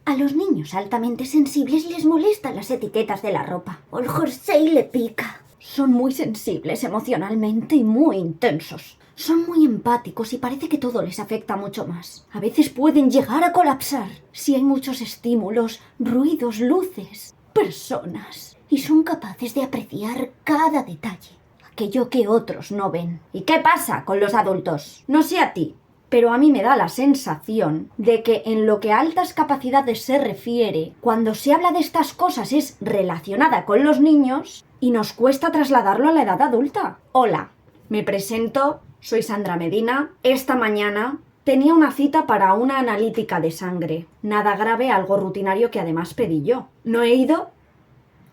A los niños altamente sensibles les molestan las etiquetas de la ropa. O el jersey le pica. Son muy sensibles emocionalmente y muy intensos. Son muy empáticos y parece que todo les afecta mucho más. A veces pueden llegar a colapsar si hay muchos estímulos, ruidos, luces, personas. Y son capaces de apreciar cada detalle, aquello que otros no ven. ¿Y qué pasa con los adultos? No sé a ti, pero a mí me da la sensación de que en lo que a altas capacidades se refiere, cuando se habla de estas cosas es relacionada con los niños y nos cuesta trasladarlo a la edad adulta. Hola, me presento, soy Sandra Medina. Esta mañana tenía una cita para una analítica de sangre. Nada grave, algo rutinario que además pedí yo. No he ido,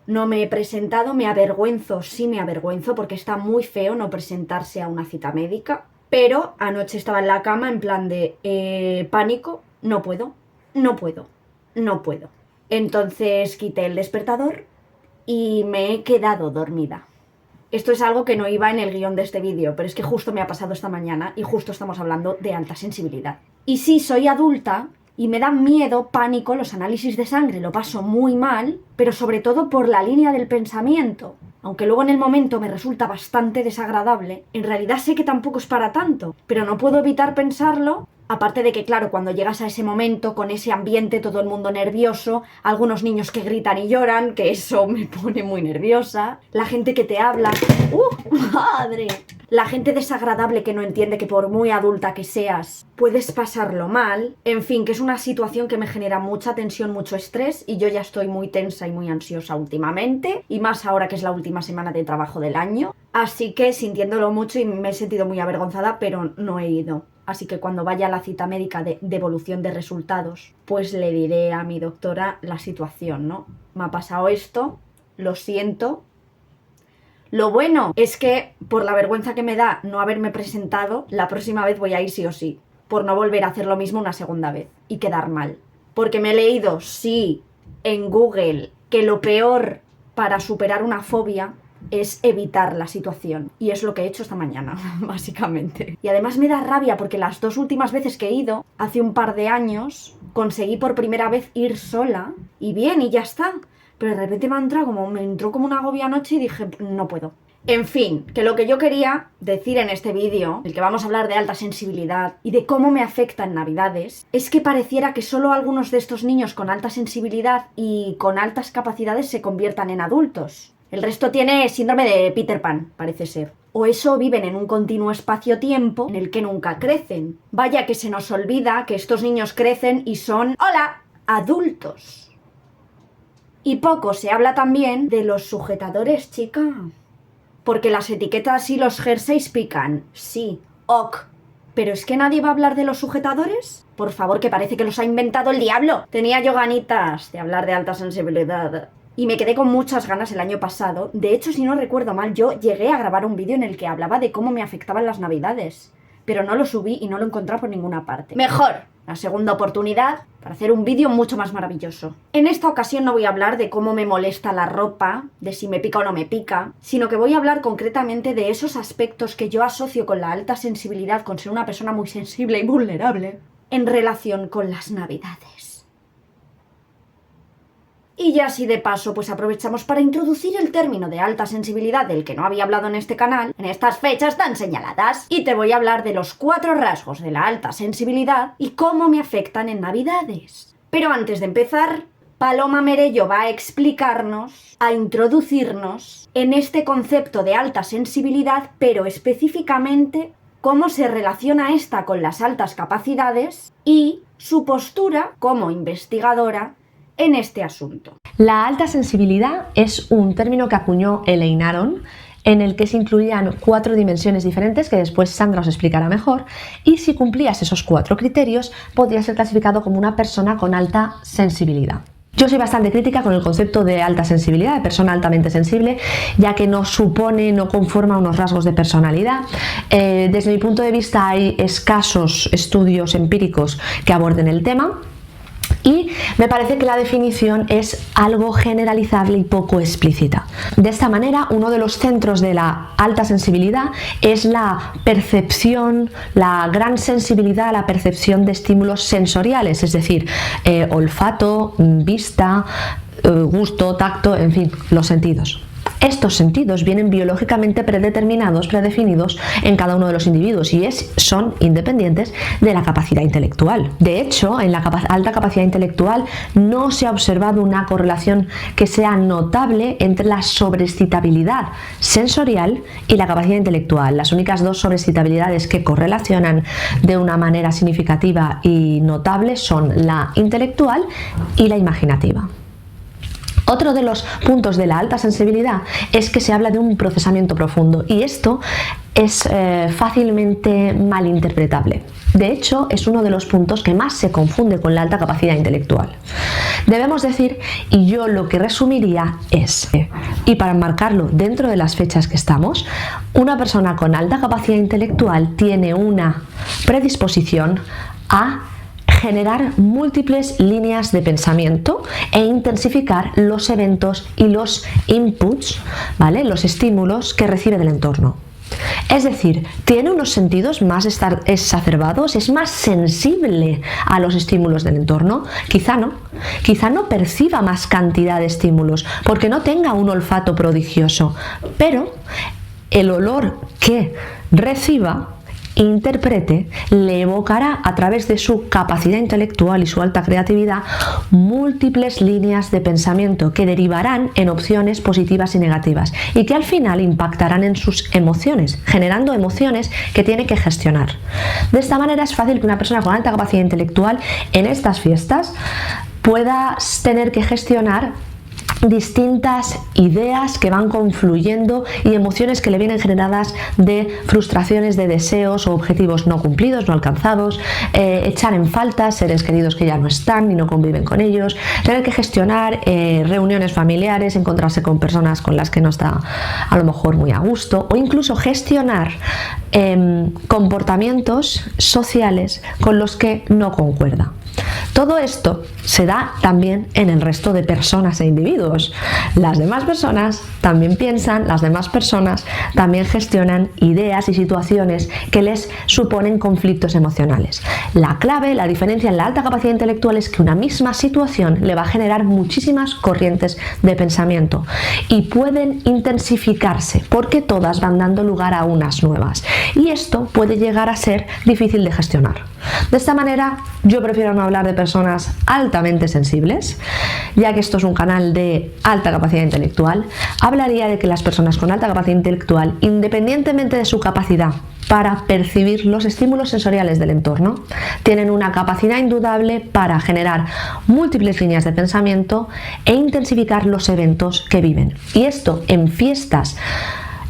no me he presentado, me avergüenzo, sí me avergüenzo porque está muy feo no presentarse a una cita médica. Pero anoche estaba en la cama en plan de pánico, no puedo. Entonces quité el despertador y me he quedado dormida. Esto es algo que no iba en el guión de este vídeo, pero es que justo me ha pasado esta mañana y justo estamos hablando de alta sensibilidad. Y sí, soy adulta y me dan miedo, pánico los análisis de sangre, lo paso muy mal, pero sobre todo por la línea del pensamiento. Aunque luego en el momento me resulta bastante desagradable, en realidad sé que tampoco es para tanto, pero no puedo evitar pensarlo. Aparte de que, claro, cuando llegas a ese momento, con ese ambiente, todo el mundo nervioso, algunos niños que gritan y lloran, que eso me pone muy nerviosa, la gente que te habla... ¡Madre! La gente desagradable que no entiende que por muy adulta que seas, puedes pasarlo mal. En fin, que es una situación que me genera mucha tensión, mucho estrés, y yo ya estoy muy tensa y muy ansiosa últimamente, y más ahora que es la última semana de trabajo del año. Así que sintiéndolo mucho y me he sentido muy avergonzada, pero no he ido. Así que cuando vaya a la cita médica de devolución de resultados, pues le diré a mi doctora la situación, ¿no? Me ha pasado esto, lo siento. Lo bueno es que, por la vergüenza que me da no haberme presentado, la próxima vez voy a ir sí o sí, por no volver a hacer lo mismo una segunda vez y quedar mal. Porque me he leído, sí, en Google, que lo peor para superar una fobia es evitar la situación. Y es lo que he hecho esta mañana, básicamente. Y además me da rabia porque las dos últimas veces que he ido, hace un par de años, conseguí por primera vez ir sola y bien, y ya está. Pero de repente me entró como una agobio anoche y dije, no puedo. En fin, que lo que yo quería decir en este vídeo, el que vamos a hablar de alta sensibilidad y de cómo me afecta en Navidades, es que pareciera que solo algunos de estos niños con alta sensibilidad y con altas capacidades se conviertan en adultos. El resto tiene síndrome de Peter Pan, parece ser. O eso, viven en un continuo espacio-tiempo en el que nunca crecen. Vaya que se nos olvida que estos niños crecen y son, ¡hola!, adultos. Y poco se habla también de los sujetadores, chica. Porque las etiquetas y los jerseys pican. Sí, ok. ¿Pero es que nadie va a hablar de los sujetadores? Por favor, que parece que los ha inventado el diablo. Tenía yo ganitas de hablar de alta sensibilidad. Y me quedé con muchas ganas el año pasado. De hecho, si no recuerdo mal, yo llegué a grabar un vídeo en el que hablaba de cómo me afectaban las Navidades. Pero no lo subí y no lo encontré por ninguna parte. Mejor, la segunda oportunidad para hacer un vídeo mucho más maravilloso. En esta ocasión no voy a hablar de cómo me molesta la ropa, de si me pica o no me pica, sino que voy a hablar concretamente de esos aspectos que yo asocio con la alta sensibilidad, con ser una persona muy sensible y vulnerable, en relación con las Navidades. Y ya así de paso, pues aprovechamos para introducir el término de alta sensibilidad del que no había hablado en este canal, en estas fechas tan señaladas. Y te voy a hablar de los 4 rasgos de la alta sensibilidad y cómo me afectan en Navidades. Pero antes de empezar, Paloma Merello va a explicarnos, a introducirnos en este concepto de alta sensibilidad, pero específicamente cómo se relaciona esta con las altas capacidades y su postura como investigadora en este asunto. La alta sensibilidad es un término que acuñó Elaine Aron, en el que se incluían 4 dimensiones diferentes que después Sandra os explicará mejor, y si cumplías esos 4 criterios podrías ser clasificado como una persona con alta sensibilidad. Yo soy bastante crítica con el concepto de alta sensibilidad, de persona altamente sensible, ya que no conforma unos rasgos de personalidad. Desde mi punto de vista hay escasos estudios empíricos que aborden el tema. Y me parece que la definición es algo generalizable y poco explícita. De esta manera, uno de los centros de la alta sensibilidad es la percepción, la gran sensibilidad a la percepción de estímulos sensoriales, es decir, olfato, vista, gusto, tacto, en fin, los sentidos. Estos sentidos vienen biológicamente predefinidos en cada uno de los individuos y son independientes de la capacidad intelectual. De hecho, en la alta capacidad intelectual no se ha observado una correlación que sea notable entre la sobreexcitabilidad sensorial y la capacidad intelectual. Las únicas dos sobreexcitabilidades que correlacionan de una manera significativa y notable son la intelectual y la imaginativa. Otro de los puntos de la alta sensibilidad es que se habla de un procesamiento profundo y esto es fácilmente malinterpretable. De hecho, es uno de los puntos que más se confunde con la alta capacidad intelectual. Debemos decir, y yo lo que resumiría es, y para enmarcarlo dentro de las fechas que estamos, una persona con alta capacidad intelectual tiene una predisposición a generar múltiples líneas de pensamiento e intensificar los eventos y los inputs, ¿vale? Los estímulos que recibe del entorno. Es decir, tiene unos sentidos más exacerbados, es más sensible a los estímulos del entorno. Quizá no perciba más cantidad de estímulos porque no tenga un olfato prodigioso, pero el olor que reciba, interprete, le evocará a través de su capacidad intelectual y su alta creatividad múltiples líneas de pensamiento que derivarán en opciones positivas y negativas y que al final impactarán en sus emociones, generando emociones que tiene que gestionar. De esta manera es fácil que una persona con alta capacidad intelectual en estas fiestas pueda tener que gestionar distintas ideas que van confluyendo y emociones que le vienen generadas de frustraciones de deseos o objetivos no cumplidos, no alcanzados, echar en falta seres queridos que ya no están y no conviven con ellos, tener que gestionar reuniones familiares, encontrarse con personas con las que no está a lo mejor muy a gusto o incluso gestionar comportamientos sociales con los que no concuerda. Todo esto se da también en el resto de personas e individuos. Las demás personas también piensan, las demás personas también gestionan ideas y situaciones que les suponen conflictos emocionales. La clave, la diferencia en la alta capacidad intelectual es que una misma situación le va a generar muchísimas corrientes de pensamiento y pueden intensificarse porque todas van dando lugar a unas nuevas. Y esto puede llegar a ser difícil de gestionar. De esta manera, yo prefiero no hablar de personas altamente sensibles, ya que esto es un canal de alta capacidad intelectual. Hablaría de que las personas con alta capacidad intelectual, independientemente de su capacidad para percibir los estímulos sensoriales del entorno, tienen una capacidad indudable para generar múltiples líneas de pensamiento e intensificar los eventos que viven. Y esto en fiestas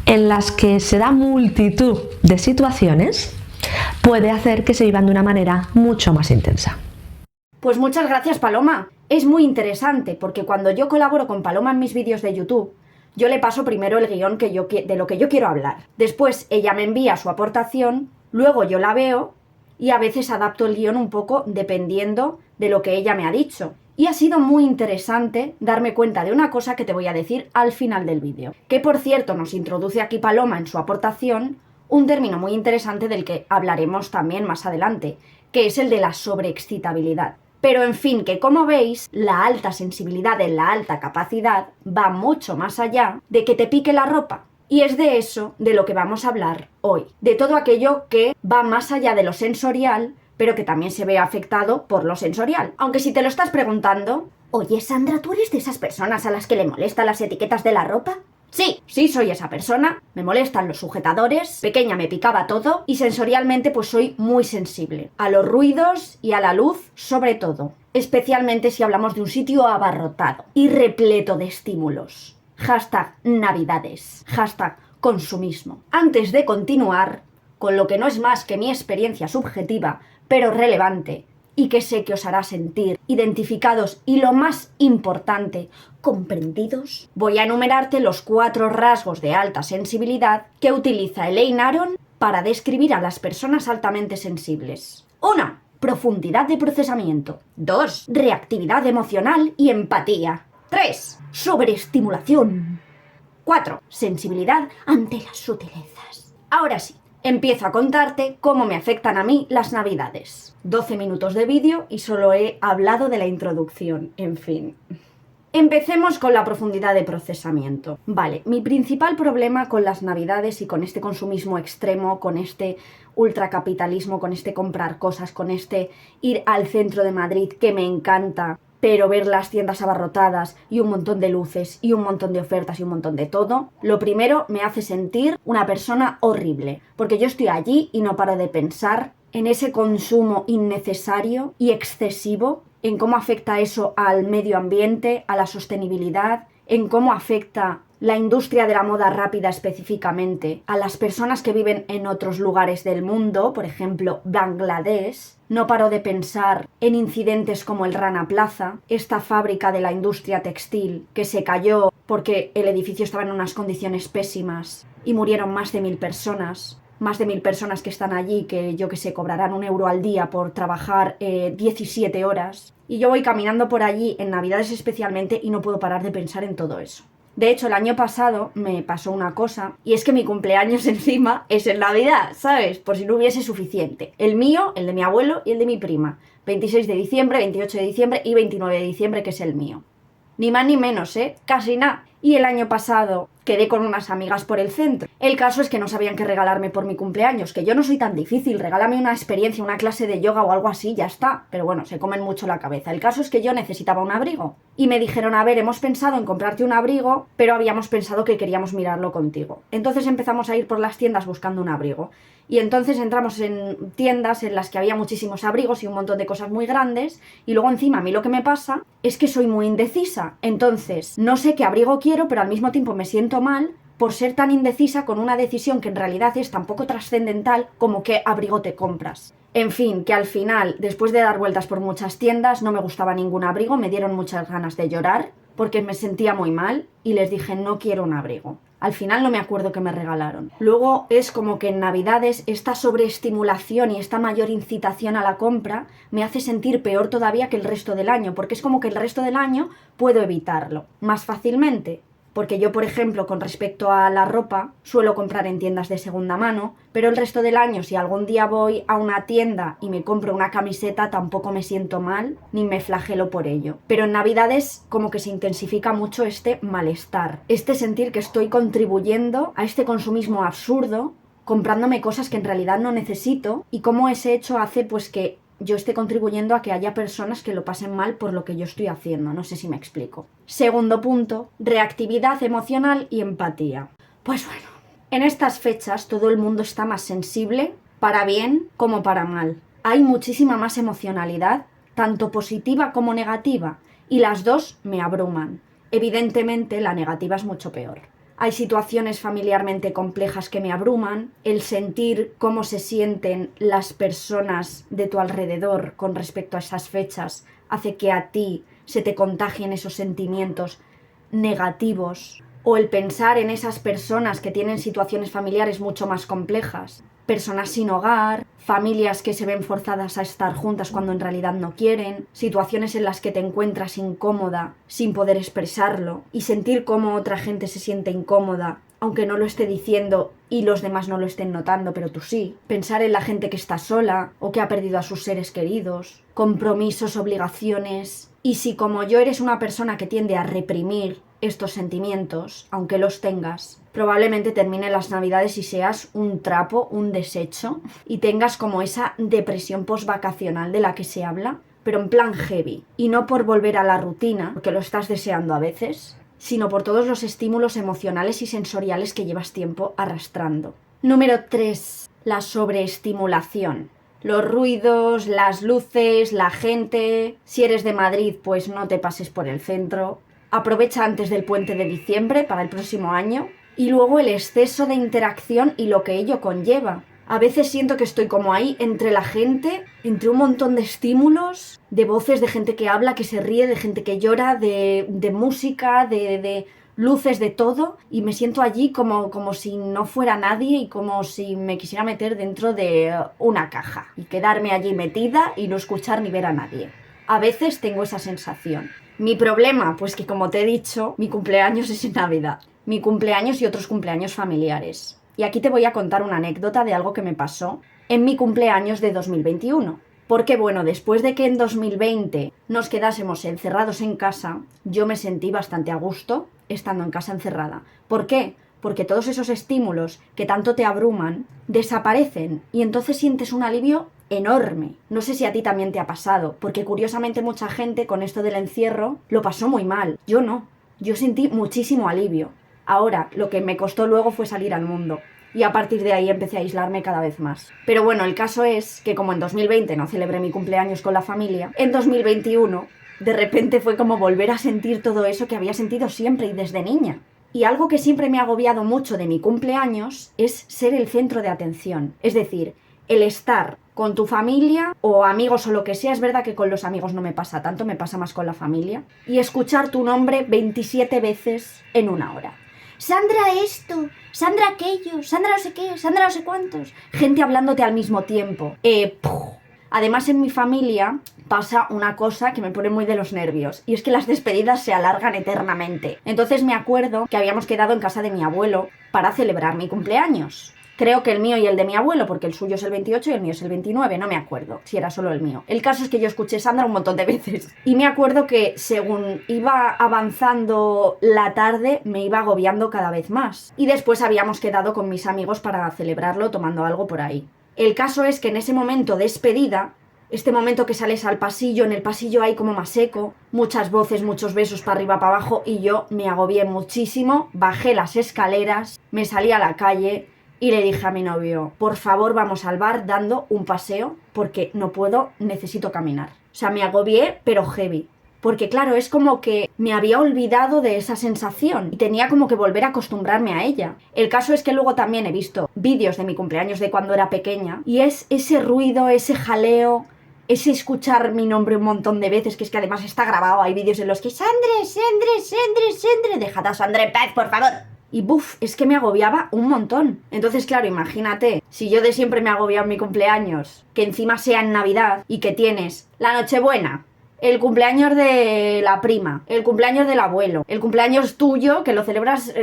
en las que se da multitud de situaciones puede hacer que se vivan de una manera mucho más intensa. Pues muchas gracias, Paloma. Es muy interesante porque cuando yo colaboro con Paloma en mis vídeos de YouTube, yo le paso primero el guión de lo que yo quiero hablar. Después ella me envía su aportación, luego yo la veo y a veces adapto el guión un poco dependiendo de lo que ella me ha dicho. Y ha sido muy interesante darme cuenta de una cosa que te voy a decir al final del vídeo. Que por cierto nos introduce aquí Paloma en su aportación un término muy interesante del que hablaremos también más adelante, que es el de la sobreexcitabilidad. Pero en fin, que como veis, la alta sensibilidad en la alta capacidad va mucho más allá de que te pique la ropa. Y es de eso de lo que vamos a hablar hoy. De todo aquello que va más allá de lo sensorial, pero que también se ve afectado por lo sensorial. Aunque si te lo estás preguntando, oye Sandra, ¿tú eres de esas personas a las que le molestan las etiquetas de la ropa? Sí, soy esa persona, me molestan los sujetadores, pequeña me picaba todo y sensorialmente pues soy muy sensible a los ruidos y a la luz sobre todo, especialmente si hablamos de un sitio abarrotado y repleto de estímulos. #Navidades, #consumismo. Antes de continuar con lo que no es más que mi experiencia subjetiva, pero relevante, y que sé que os hará sentir identificados y, lo más importante, comprendidos, voy a enumerarte los 4 rasgos de alta sensibilidad que utiliza Elaine Aron para describir a las personas altamente sensibles. 1. Profundidad de procesamiento. 2. Reactividad emocional y empatía. 3. Sobreestimulación. 4. Sensibilidad ante las sutilezas. Ahora sí, empiezo a contarte cómo me afectan a mí las navidades. 12 minutos de vídeo y solo he hablado de la introducción, en fin. Empecemos con la profundidad de procesamiento. Vale, mi principal problema con las navidades y con este consumismo extremo, con este ultracapitalismo, con este comprar cosas, con este ir al centro de Madrid, que me encanta, pero ver las tiendas abarrotadas y un montón de luces y un montón de ofertas y un montón de todo, lo primero me hace sentir una persona horrible, porque yo estoy allí y no paro de pensar en ese consumo innecesario y excesivo, en cómo afecta eso al medio ambiente, a la sostenibilidad, en cómo afecta la industria de la moda rápida específicamente a las personas que viven en otros lugares del mundo, por ejemplo, Bangladesh. No paro de pensar en incidentes como el Rana Plaza, esta fábrica de la industria textil que se cayó porque el edificio estaba en unas condiciones pésimas y murieron más de 1000 personas. Más de 1000 personas que están allí, que yo que sé, cobrarán €1 al día por trabajar 17 horas. Y yo voy caminando por allí, en Navidades especialmente, y no puedo parar de pensar en todo eso. De hecho, el año pasado me pasó una cosa, y es que mi cumpleaños encima es en Navidad, ¿sabes? Por si no hubiese suficiente. El mío, el de mi abuelo y el de mi prima. 26 de diciembre, 28 de diciembre y 29 de diciembre, que es el mío. Ni más ni menos, casi nada. Y el año pasado quedé con unas amigas por el centro. El caso es que no sabían qué regalarme por mi cumpleaños, que yo no soy tan difícil, regálame una experiencia, una clase de yoga o algo así, ya está. Pero bueno, se comen mucho la cabeza. El caso es que yo necesitaba un abrigo. Y me dijeron, a ver, hemos pensado en comprarte un abrigo, pero habíamos pensado que queríamos mirarlo contigo. Entonces empezamos a ir por las tiendas buscando un abrigo. Y entonces entramos en tiendas en las que había muchísimos abrigos y un montón de cosas muy grandes. Y luego encima a mí lo que me pasa es que soy muy indecisa. Entonces no sé qué abrigo quiero, pero al mismo tiempo me siento mal por ser tan indecisa con una decisión que en realidad es tan poco trascendental como qué abrigo te compras. En fin, que al final, después de dar vueltas por muchas tiendas, no me gustaba ningún abrigo, me dieron muchas ganas de llorar porque me sentía muy mal y les dije no quiero un abrigo. Al final no me acuerdo qué me regalaron. Luego es como que en Navidades esta sobreestimulación y esta mayor incitación a la compra me hace sentir peor todavía que el resto del año, porque es como que el resto del año puedo evitarlo más fácilmente. Porque yo, por ejemplo, con respecto a la ropa, suelo comprar en tiendas de segunda mano, pero el resto del año, si algún día voy a una tienda y me compro una camiseta, tampoco me siento mal, ni me flagelo por ello. Pero en Navidades como que se intensifica mucho este malestar, este sentir que estoy contribuyendo a este consumismo absurdo, comprándome cosas que en realidad no necesito, y cómo ese hecho hace pues que yo esté contribuyendo a que haya personas que lo pasen mal por lo que yo estoy haciendo. No sé si me explico. Segundo punto, reactividad emocional y empatía. Pues bueno, en estas fechas todo el mundo está más sensible, para bien como para mal. Hay muchísima más emocionalidad, tanto positiva como negativa, y las dos me abruman. Evidentemente, la negativa es mucho peor. Hay situaciones familiarmente complejas que me abruman, el sentir cómo se sienten las personas de tu alrededor con respecto a esas fechas hace que a ti se te contagien esos sentimientos negativos, o el pensar en esas personas que tienen situaciones familiares mucho más complejas, personas sin hogar, familias que se ven forzadas a estar juntas cuando en realidad no quieren, situaciones en las que te encuentras incómoda sin poder expresarlo y sentir cómo otra gente se siente incómoda aunque no lo esté diciendo y los demás no lo estén notando, pero tú sí. Pensar en la gente que está sola o que ha perdido a sus seres queridos, compromisos, obligaciones. Y si como yo eres una persona que tiende a reprimir estos sentimientos, aunque los tengas, probablemente termine las Navidades y seas un trapo, un desecho, y tengas como esa depresión postvacacional de la que se habla, pero en plan heavy. Y no por volver a la rutina, porque lo estás deseando a veces, sino por todos los estímulos emocionales y sensoriales que llevas tiempo arrastrando. Número 3. La sobreestimulación. Los ruidos, las luces, la gente. Si eres de Madrid, pues no te pases por el centro. Aprovecha antes del puente de diciembre para el próximo año. Y luego el exceso de interacción y lo que ello conlleva. A veces siento que estoy como ahí entre la gente, entre un montón de estímulos, de voces, de gente que habla, que se ríe, de gente que llora, de música, de luces de todo y me siento allí como si no fuera nadie y como si me quisiera meter dentro de una caja y quedarme allí metida y no escuchar ni ver a nadie. A veces tengo esa sensación. Mi problema, pues que como te he dicho, mi cumpleaños es en Navidad. Mi cumpleaños y otros cumpleaños familiares. Y aquí te voy a contar una anécdota de algo que me pasó en mi cumpleaños de 2021. Porque bueno, después de que en 2020 nos quedásemos encerrados en casa, yo me sentí bastante a gusto estando en casa encerrada. ¿Por qué? Porque todos esos estímulos que tanto te abruman desaparecen y entonces sientes un alivio enorme. No sé si a ti también te ha pasado, porque curiosamente mucha gente con esto del encierro lo pasó muy mal. Yo no. Yo sentí muchísimo alivio. Ahora, lo que me costó luego fue salir al mundo. Y a partir de ahí empecé a aislarme cada vez más. Pero bueno, el caso es que como en 2020 no celebré mi cumpleaños con la familia, en 2021 de repente fue como volver a sentir todo eso que había sentido siempre y desde niña. Y algo que siempre me ha agobiado mucho de mi cumpleaños es ser el centro de atención. Es decir, el estar con tu familia o amigos o lo que sea. Es verdad que con los amigos no me pasa tanto, me pasa más con la familia. Y escuchar tu nombre 27 veces en una hora. Sandra esto, Sandra aquello, Sandra no sé qué, Sandra no sé cuántos. Gente hablándote al mismo tiempo. Además, en mi familia pasa una cosa que me pone muy de los nervios. Y es que las despedidas se alargan eternamente. Entonces me acuerdo que habíamos quedado en casa de mi abuelo para celebrar mi cumpleaños. Creo que el mío y el de mi abuelo, porque el suyo es el 28 y el mío es el 29, no me acuerdo si era solo el mío. El caso es que yo escuché Sandra un montón de veces. Y me acuerdo que según iba avanzando la tarde, me iba agobiando cada vez más. Y después habíamos quedado con mis amigos para celebrarlo tomando algo por ahí. El caso es que en ese momento de despedida, este momento que sales al pasillo, en el pasillo hay como más eco, muchas voces, muchos besos para arriba, para abajo, y yo me agobié muchísimo, bajé las escaleras, me salí a la calle y le dije a mi novio, por favor vamos al bar dando un paseo porque no puedo, necesito caminar. O sea, me agobié, pero heavy. Porque claro, es como que me había olvidado de esa sensación y tenía como que volver a acostumbrarme a ella. El caso es que luego también he visto vídeos de mi cumpleaños de cuando era pequeña y es ese ruido, ese jaleo, ese escuchar mi nombre un montón de veces, que es que además está grabado, hay vídeos en los que Sandre, dejad a Sandra en paz, por favor. Y buf, es que me agobiaba un montón. Entonces, claro, imagínate, si yo de siempre me agobia en mi cumpleaños, que encima sea en Navidad y que tienes la Nochebuena, el cumpleaños de la prima, el cumpleaños del abuelo, el cumpleaños tuyo, que lo celebras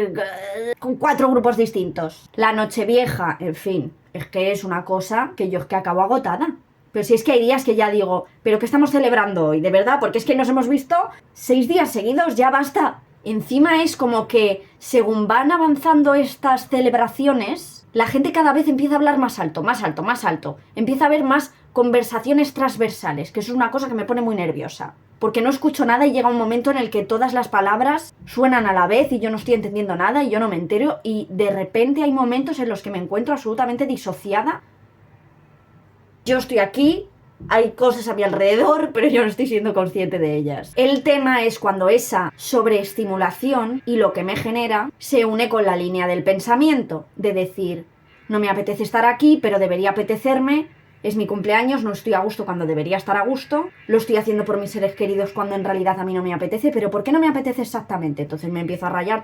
con 4 grupos distintos, la Nochevieja, en fin, es que es una cosa que yo es que acabo agotada. Pero si es que hay días que ya digo, ¿pero qué estamos celebrando hoy? ¿De verdad? Porque es que nos hemos visto 6 días seguidos, ya basta. Encima es como que, según van avanzando estas celebraciones, la gente cada vez empieza a hablar más alto, más alto, más alto. Empieza a haber más conversaciones transversales, que eso es una cosa que me pone muy nerviosa. Porque no escucho nada y llega un momento en el que todas las palabras suenan a la vez y yo no estoy entendiendo nada y yo no me entero. Y de repente hay momentos en los que me encuentro absolutamente disociada. Yo estoy aquí, hay cosas a mi alrededor, pero yo no estoy siendo consciente de ellas. El tema es cuando esa sobreestimulación y lo que me genera se une con la línea del pensamiento, de decir, no me apetece estar aquí, pero debería apetecerme, es mi cumpleaños, no estoy a gusto cuando debería estar a gusto, lo estoy haciendo por mis seres queridos cuando en realidad a mí no me apetece, pero ¿por qué no me apetece exactamente? Entonces me empiezo a rayar,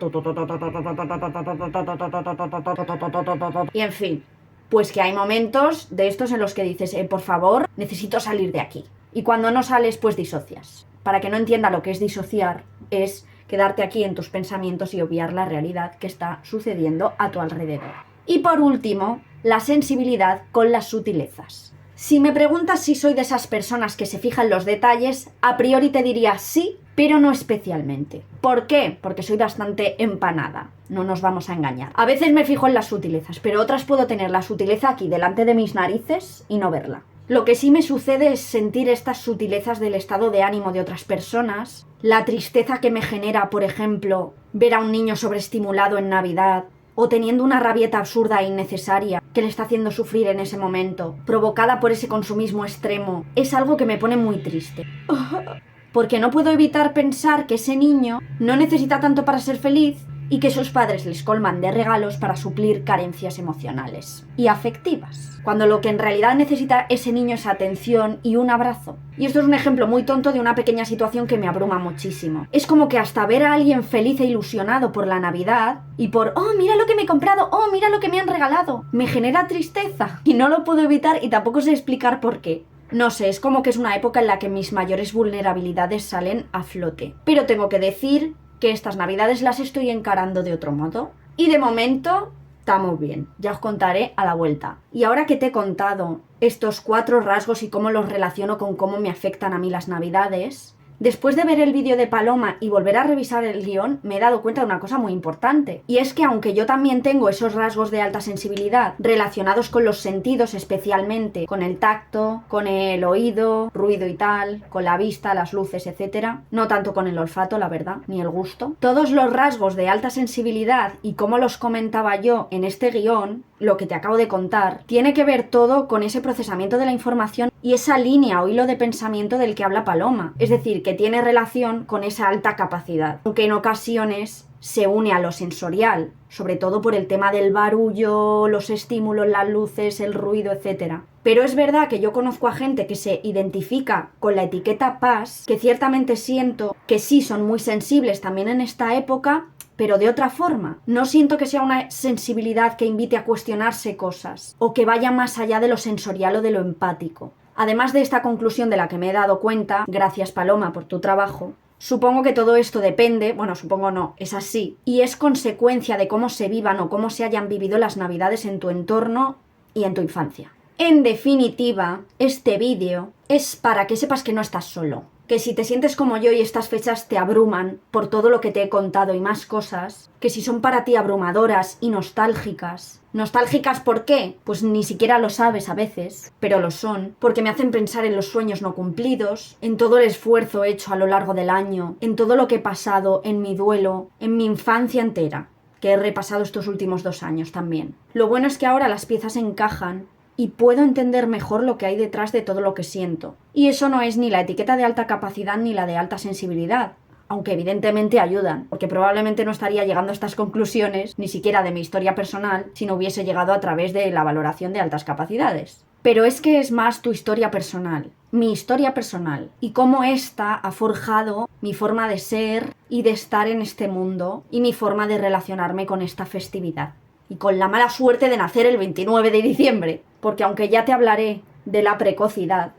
y en fin. Pues que hay momentos de estos en los que dices, por favor, necesito salir de aquí. Y cuando no sales, pues disocias. Para que no entienda lo que es disociar, es quedarte aquí en tus pensamientos y obviar la realidad que está sucediendo a tu alrededor. Y por último, la sensibilidad con las sutilezas. Si me preguntas si soy de esas personas que se fijan en los detalles, a priori te diría sí, pero no especialmente. ¿Por qué? Porque soy bastante empanada, no nos vamos a engañar. A veces me fijo en las sutilezas, pero otras puedo tener la sutileza aquí delante de mis narices y no verla. Lo que sí me sucede es sentir estas sutilezas del estado de ánimo de otras personas, la tristeza que me genera, por ejemplo, ver a un niño sobreestimulado en Navidad, o teniendo una rabieta absurda e innecesaria que le está haciendo sufrir en ese momento, provocada por ese consumismo extremo, es algo que me pone muy triste. Porque no puedo evitar pensar que ese niño no necesita tanto para ser feliz y que sus padres les colman de regalos para suplir carencias emocionales y afectivas, cuando lo que en realidad necesita ese niño es atención y un abrazo. Y esto es un ejemplo muy tonto de una pequeña situación que me abruma muchísimo. Es como que hasta ver a alguien feliz e ilusionado por la Navidad y por «oh, mira lo que me he comprado, oh, mira lo que me han regalado», me genera tristeza y no lo puedo evitar y tampoco sé explicar por qué. No sé, es como que es una época en la que mis mayores vulnerabilidades salen a flote. Pero tengo que decir que estas Navidades las estoy encarando de otro modo. Y de momento estamos bien, ya os contaré a la vuelta. Y ahora que te he contado estos 4 rasgos y cómo los relaciono con cómo me afectan a mí las Navidades, después de ver el vídeo de Paloma y volver a revisar el guión, me he dado cuenta de una cosa muy importante. Y es que aunque yo también tengo esos rasgos de alta sensibilidad relacionados con los sentidos, especialmente con el tacto, con el oído, ruido y tal, con la vista, las luces, etc. No tanto con el olfato, la verdad, ni el gusto. Todos los rasgos de alta sensibilidad y como los comentaba yo en este guión, lo que te acabo de contar, tiene que ver todo con ese procesamiento de la información y esa línea o hilo de pensamiento del que habla Paloma. Es decir, que tiene relación con esa alta capacidad, aunque en ocasiones se une a lo sensorial, sobre todo por el tema del barullo, los estímulos, las luces, el ruido, etc. Pero es verdad que yo conozco a gente que se identifica con la etiqueta PAS, que ciertamente siento que sí son muy sensibles también en esta época, pero de otra forma. No siento que sea una sensibilidad que invite a cuestionarse cosas, o que vaya más allá de lo sensorial o de lo empático. Además de esta conclusión de la que me he dado cuenta, gracias Paloma por tu trabajo, supongo que todo esto depende, bueno, supongo no, es así, y es consecuencia de cómo se vivan o cómo se hayan vivido las Navidades en tu entorno y en tu infancia. En definitiva, este vídeo es para que sepas que no estás solo. Que si te sientes como yo y estas fechas te abruman por todo lo que te he contado y más cosas, que si son para ti abrumadoras y nostálgicas. ¿Nostálgicas por qué? Pues ni siquiera lo sabes a veces, pero lo son, porque me hacen pensar en los sueños no cumplidos, en todo el esfuerzo hecho a lo largo del año, en todo lo que he pasado, en mi duelo, en mi infancia entera, que he repasado estos últimos 2 años también. Lo bueno es que ahora las piezas encajan y puedo entender mejor lo que hay detrás de todo lo que siento. Y eso no es ni la etiqueta de alta capacidad ni la de alta sensibilidad, aunque evidentemente ayudan, porque probablemente no estaría llegando a estas conclusiones, ni siquiera de mi historia personal, si no hubiese llegado a través de la valoración de altas capacidades. Pero es que es más tu historia personal, mi historia personal, y cómo ésta ha forjado mi forma de ser y de estar en este mundo, y mi forma de relacionarme con esta festividad. Y con la mala suerte de nacer el 29 de diciembre, porque aunque ya te hablaré de la precocidad,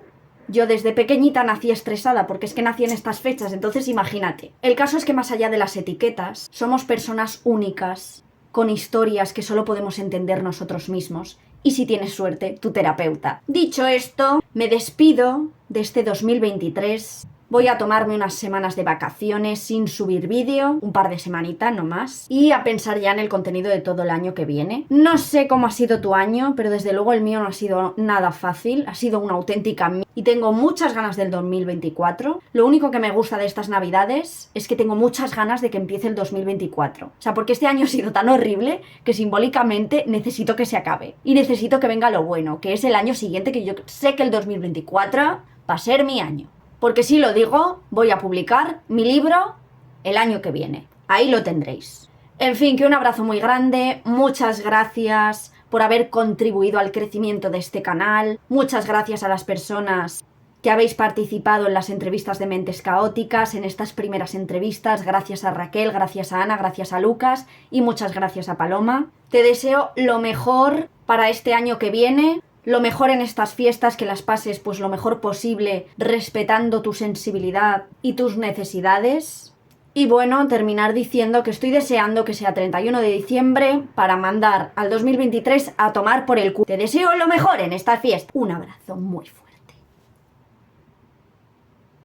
yo desde pequeñita nací estresada porque es que nací en estas fechas, entonces imagínate. El caso es que más allá de las etiquetas, somos personas únicas, con historias que solo podemos entender nosotros mismos, y si tienes suerte, tu terapeuta. Dicho esto, me despido de este 2023. Voy a tomarme unas semanas de vacaciones sin subir vídeo, un par de semanitas no más, y a pensar ya en el contenido de todo el año que viene. No sé cómo ha sido tu año, pero desde luego el mío no ha sido nada fácil, ha sido una auténtica y tengo muchas ganas del 2024. Lo único que me gusta de estas Navidades es que tengo muchas ganas de que empiece el 2024. O sea, porque este año ha sido tan horrible que simbólicamente necesito que se acabe. Y necesito que venga lo bueno, que es el año siguiente, que yo sé que el 2024 va a ser mi año. Porque si lo digo, voy a publicar mi libro el año que viene. Ahí lo tendréis. En fin, que un abrazo muy grande. Muchas gracias por haber contribuido al crecimiento de este canal. Muchas gracias a las personas que habéis participado en las entrevistas de Mentes Caóticas, en estas primeras entrevistas. Gracias a Raquel, gracias a Ana, gracias a Lucas y muchas gracias a Paloma. Te deseo lo mejor para este año que viene. Lo mejor en estas fiestas, que las pases pues lo mejor posible, respetando tu sensibilidad y tus necesidades. Y bueno, terminar diciendo que estoy deseando que sea 31 de diciembre para mandar al 2023 a tomar por el culo. Te deseo lo mejor en estas fiestas. Un abrazo muy fuerte.